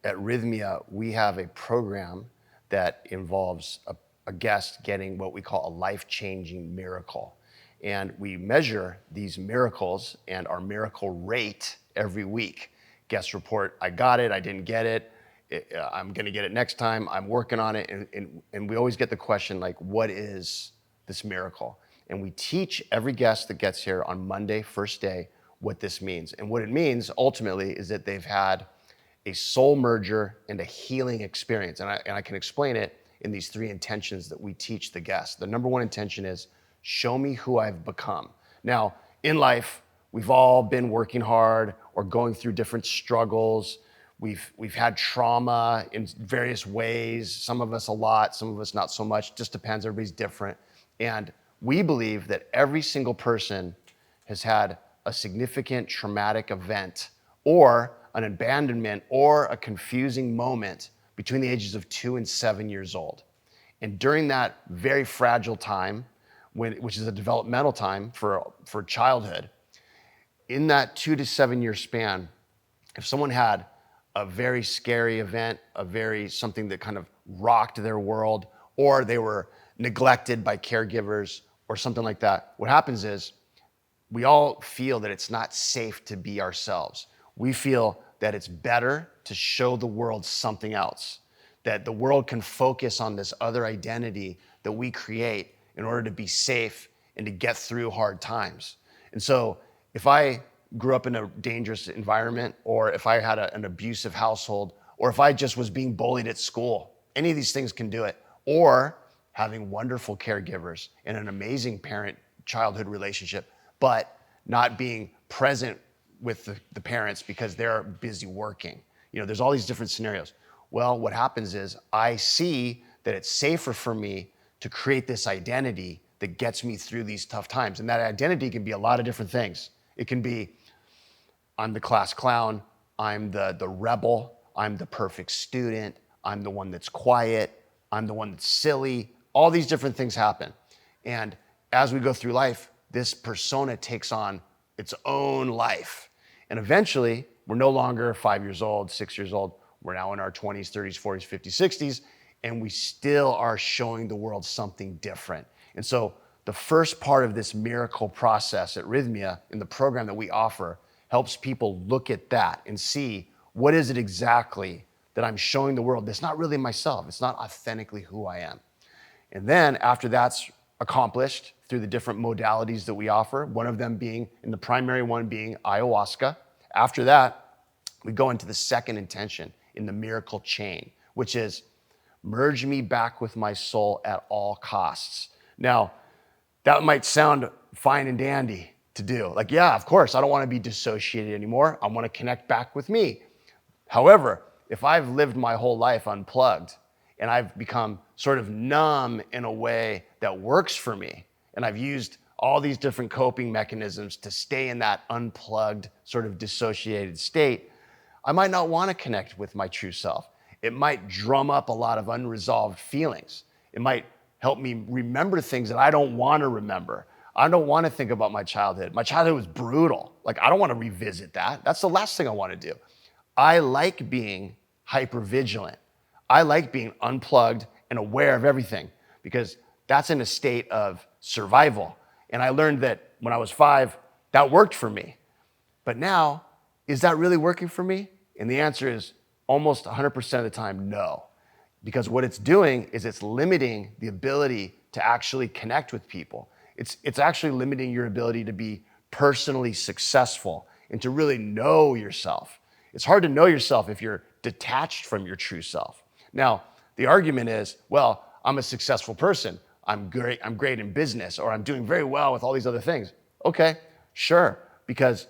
at Rythmia, we have a program that involves a guest getting what we call a life-changing miracle. And we measure these miracles and our miracle rate every week. Guests report, I got it, I didn't get it, I'm gonna get it next time, I'm working on it. And we always get the question, like, what is this miracle? And we teach every guest that gets here on Monday, first day, what this means. And what it means ultimately is that they've had a soul merger and a healing experience. And I can explain it in these three intentions that we teach the guests. The number one intention is, show me who I've become. Now, in life, we've all been working hard or going through different struggles. We've had trauma in various ways, some of us a lot, some of us not so much, just depends, everybody's different. And we believe that every single person has had a significant traumatic event or an abandonment or a confusing moment between the ages of 2 and 7 years old. And during that very fragile time, which is a developmental time for childhood, in that 2 to 7 year span, if someone had a very scary event, something that kind of rocked their world, or they were neglected by caregivers or something like that, what happens is we all feel that it's not safe to be ourselves. We feel that it's better to show the world something else, that the world can focus on this other identity that we create in order to be safe and to get through hard times. And so if I grew up in a dangerous environment, or if I had an abusive household, or if I just was being bullied at school, any of these things can do it. Or having wonderful caregivers and an amazing parent-childhood relationship, but not being present with the parents because they're busy working. There's all these different scenarios. Well, what happens is I see that it's safer for me to create this identity that gets me through these tough times. And that identity can be a lot of different things. It can be, I'm the class clown, I'm the rebel, I'm the perfect student, I'm the one that's quiet, I'm the one that's silly. All these different things happen. And as we go through life, this persona takes on its own life. And eventually, we're no longer 5 years old, 6 years old. We're now in our 20s, 30s, 40s, 50s, 60s, and we still are showing the world something different. And so the first part of this miracle process at Rythmia in the program that we offer helps people look at that and see, what is it exactly that I'm showing the world that's not really myself. It's not authentically who I am. And then after that's accomplished through the different modalities that we offer, one of them being, and the primary one being ayahuasca. After that, we go into the second intention in the miracle chain, which is, merge me back with my soul at all costs. Now, that might sound fine and dandy to do. Like, yeah, of course, I don't want to be dissociated anymore. I want to connect back with me. However, if I've lived my whole life unplugged and I've become sort of numb in a way that works for me, and I've used all these different coping mechanisms to stay in that unplugged, sort of dissociated state, I might not want to connect with my true self. It might drum up a lot of unresolved feelings. It might help me remember things that I don't want to remember. I don't want to think about my childhood. My childhood was brutal. Like, I don't want to revisit that. That's the last thing I want to do. I like being hypervigilant. I like being unplugged and aware of everything, because that's in a state of survival. And I learned that when I was 5, that worked for me. But now, is that really working for me? And the answer is almost 100% of the time, no. Because what it's doing is it's limiting the ability to actually connect with people. It's actually limiting your ability to be personally successful and to really know yourself. It's hard to know yourself if you're detached from your true self. Now, the argument is, well, I'm a successful person. I'm great in business, or I'm doing very well with all these other things. Okay, sure, because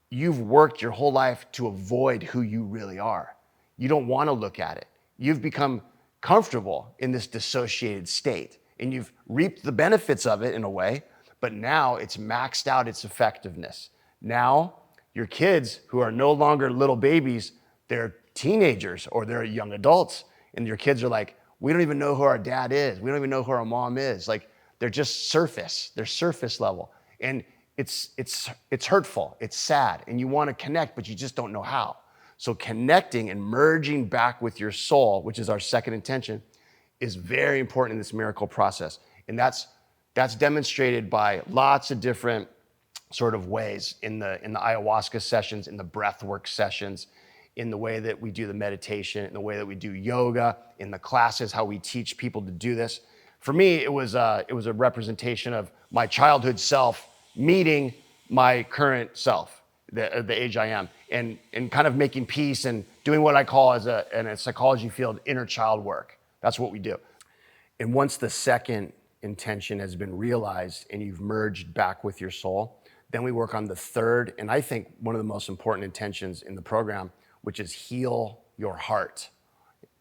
you've worked your whole life to avoid who you really are. You don't want to look at it. You've become comfortable in this dissociated state, and you've reaped the benefits of it in a way, but now it's maxed out its effectiveness. Now, your kids who are no longer little babies, they're teenagers or they're young adults, and your kids are like, we don't even know who our dad is. We don't even know who our mom is. Like, they're just surface. They're surface level. And it's hurtful. It's sad. And you want to connect, but you just don't know how. So connecting and merging back with your soul, which is our second intention, is very important in this miracle process. And that's demonstrated by lots of different sort of ways in the ayahuasca sessions, in the breathwork sessions, in the way that we do the meditation, in the way that we do yoga, in the classes, how we teach people to do this. For me, it was a representation of my childhood self meeting my current self, the age I am, and kind of making peace and doing what I call in a psychology field, inner child work. That's what we do. And once the second intention has been realized and you've merged back with your soul, then we work on the third, and I think one of the most important intentions in the program, which is heal your heart.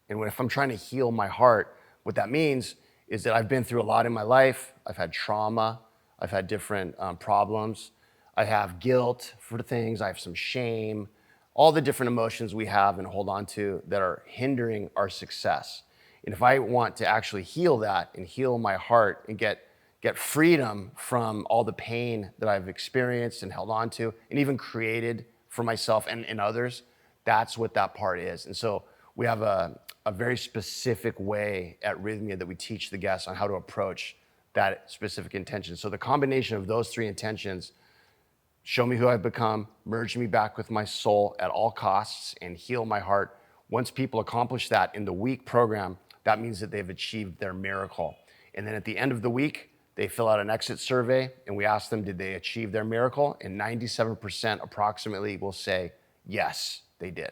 And if I'm trying to heal my heart, what that means is that I've been through a lot in my life. I've had trauma. I've had different problems. I have guilt for things. I have some shame, all the different emotions we have and hold on to that are hindering our success. And if I want to actually heal that and heal my heart and get freedom from all the pain that I've experienced and held on to and even created for myself and others, that's what that part is. And so we have a very specific way at Rythmia that we teach the guests on how to approach that specific intention. So the combination of those three intentions, show me who I've become, merge me back with my soul at all costs, and heal my heart. Once people accomplish that in the week program, that means that they've achieved their miracle. And then at the end of the week, they fill out an exit survey, and we ask them, did they achieve their miracle? And 97% approximately will say, yes, they did.